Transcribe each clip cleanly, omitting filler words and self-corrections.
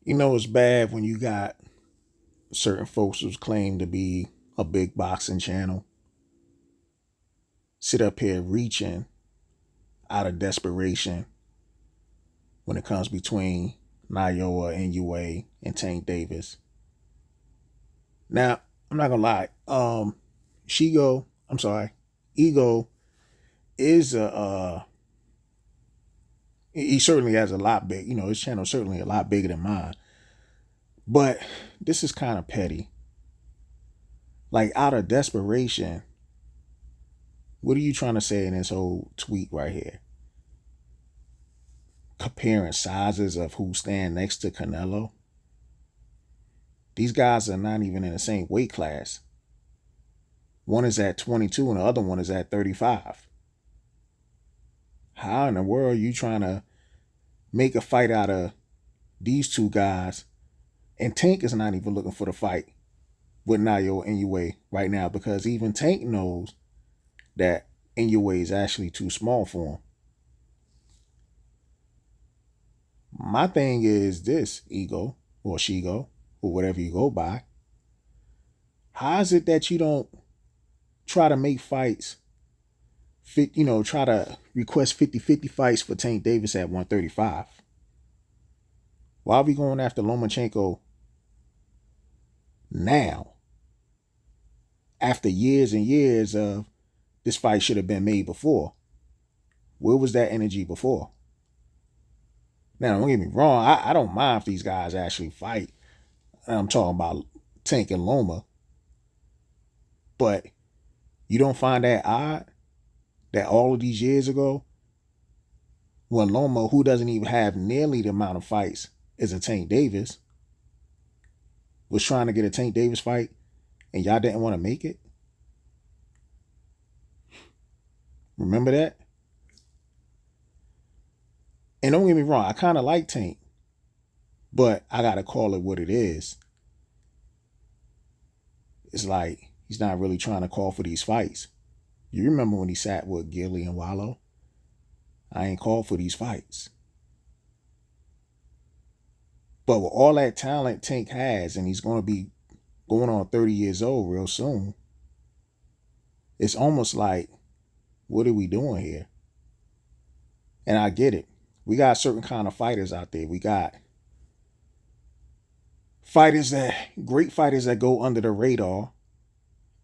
You know it's bad when you got certain folks who claim to be a big boxing channel sit up here reaching out of desperation when it comes between Nayoa NUA and Tank Davis. Now, I'm not gonna lie. Shigo, I'm sorry, Ego is he certainly has a lot big. His channel's certainly a lot bigger than mine. But this is kind of petty. Like out of desperation, what are you trying to say in this whole tweet right here? Comparing sizes of who stand next to Canelo. These guys are not even in the same weight class. One is at 22 and the other one is at 35. How in the world are you trying to make a fight out of these two guys? And Tank is not even looking for the fight with Nayo Inoue right now because even Tank knows that Inoue is actually too small for him. My thing is this, Ego or Shigo or whatever you go by. How is it that you don't try to make fights try to request 50-50 fights for Tank Davis at 135? Why are we going after Lomachenko now? After years and years of this fight should have been made before. Where was that energy before? Now, don't get me wrong. I don't mind if these guys actually fight. I'm talking about Tank and Loma. But you don't find that odd that all of these years ago, when Loma, who doesn't even have nearly the amount of fights as a Tank Davis, was trying to get a Tank Davis fight and y'all didn't want to make it? Remember that? And don't get me wrong, I kind of like Tank, but I got to call it what it is. It's like he's not really trying to call for these fights. You remember when he sat with Gilly and Wallow? I ain't called for these fights. But with all that talent Tank has, and he's going to be going on 30 years old real soon, it's almost like, what are we doing here? And I get it. We got certain kind of fighters out there. We got great fighters that go under the radar.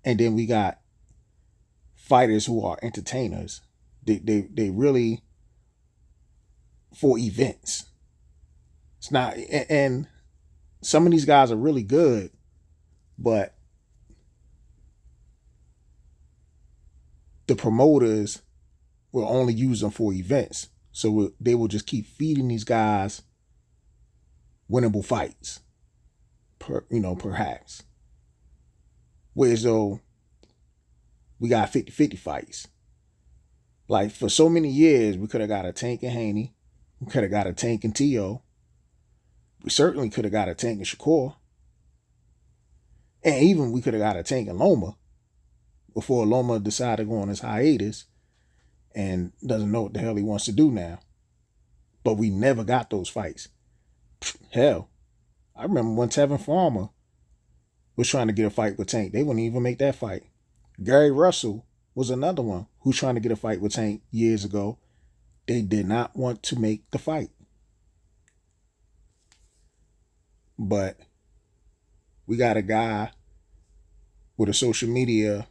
And then we got fighters who are entertainers. They really for events. It's not, and some of these guys are really good, but the promoters will only use them for events. So they will just keep feeding these guys winnable fights, perhaps. Whereas though we got 50-50 fights. Like for so many years, we could have got a Tank and Haney. We could have got a Tank and T.O. We certainly could have got a Tank and Shakur. And even we could have got a Tank and Loma before Loma decided to go on his hiatus and doesn't know what the hell he wants to do now. But we never got those fights. Hell, I remember when Tevin Farmer was trying to get a fight with Tank. They wouldn't even make that fight. Gary Russell was another one who's trying to get a fight with Tank years ago. They did not want to make the fight. But we got a guy with a social media,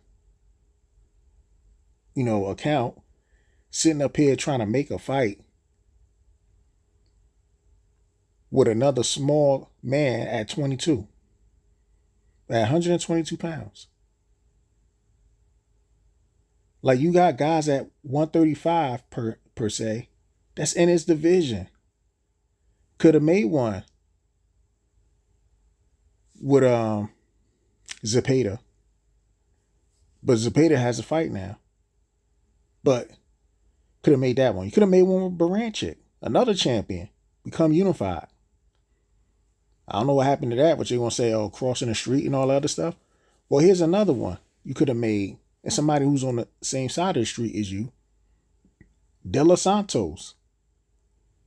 account sitting up here trying to make a fight with another small man at 22, at 122 pounds. Like you got guys at 135 per se, that's in his division. Could have made one with Zepeda. But Zepeda has a fight now. But could have made that one. You could have made one with Baranchik, another champion, become unified. I don't know what happened to that, but you're going to say, oh, crossing the street and all that other stuff. Well, here's another one you could have made, and somebody who's on the same side of the street as you. De Los Santos.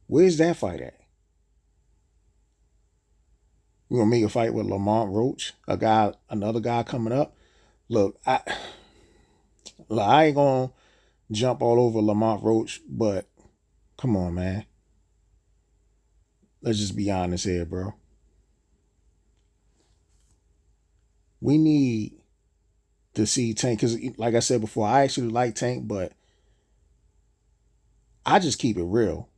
Where's that fight at? We're gonna make a fight with Lamont Roach, another guy coming up. Look, I ain't gonna jump all over Lamont Roach, but come on, man. Let's just be honest here, bro. We need to see Tank, because like I said before, I actually like Tank, but I just keep it real.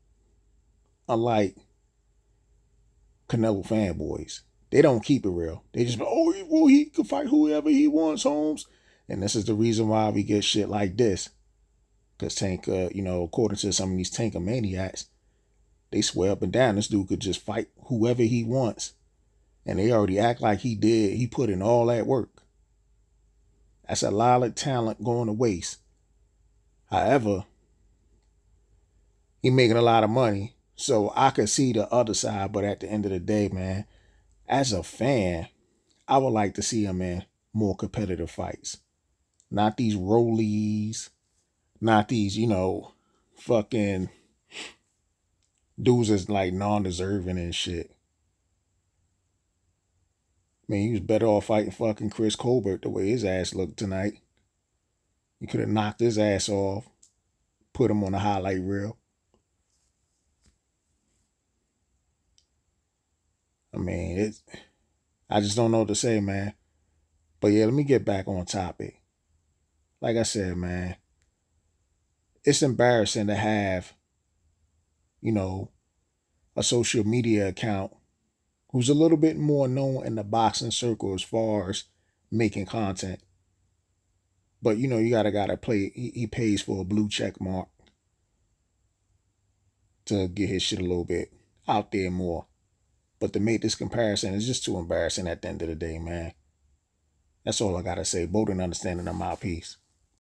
Unlike Canelo fanboys, they don't keep it real. They just, he can fight whoever he wants, Holmes. And this is the reason why we get shit like this. Because Tank, according to some of these Tankomaniacs, they swear up and down this dude could just fight whoever he wants. And they already act like he did. He put in all that work. That's a lot of talent going to waste. However, he making a lot of money. So I could see the other side. But at the end of the day, man, as a fan, I would like to see him in more competitive fights. Not these rollies. Not these, fucking dudes that's like non-deserving and shit. Man, he was better off fighting fucking Chris Colbert the way his ass looked tonight. You could have knocked his ass off, put him on a highlight reel. I mean, I just don't know what to say, man. But yeah, let me get back on topic. Like I said, man, it's embarrassing to have, a social media account who's a little bit more known in the boxing circle as far as making content. But you gotta play. He pays for a blue check mark to get his shit a little bit out there more. But to make this comparison is just too embarrassing at the end of the day, man. That's all I gotta say. Bold and understanding of my piece.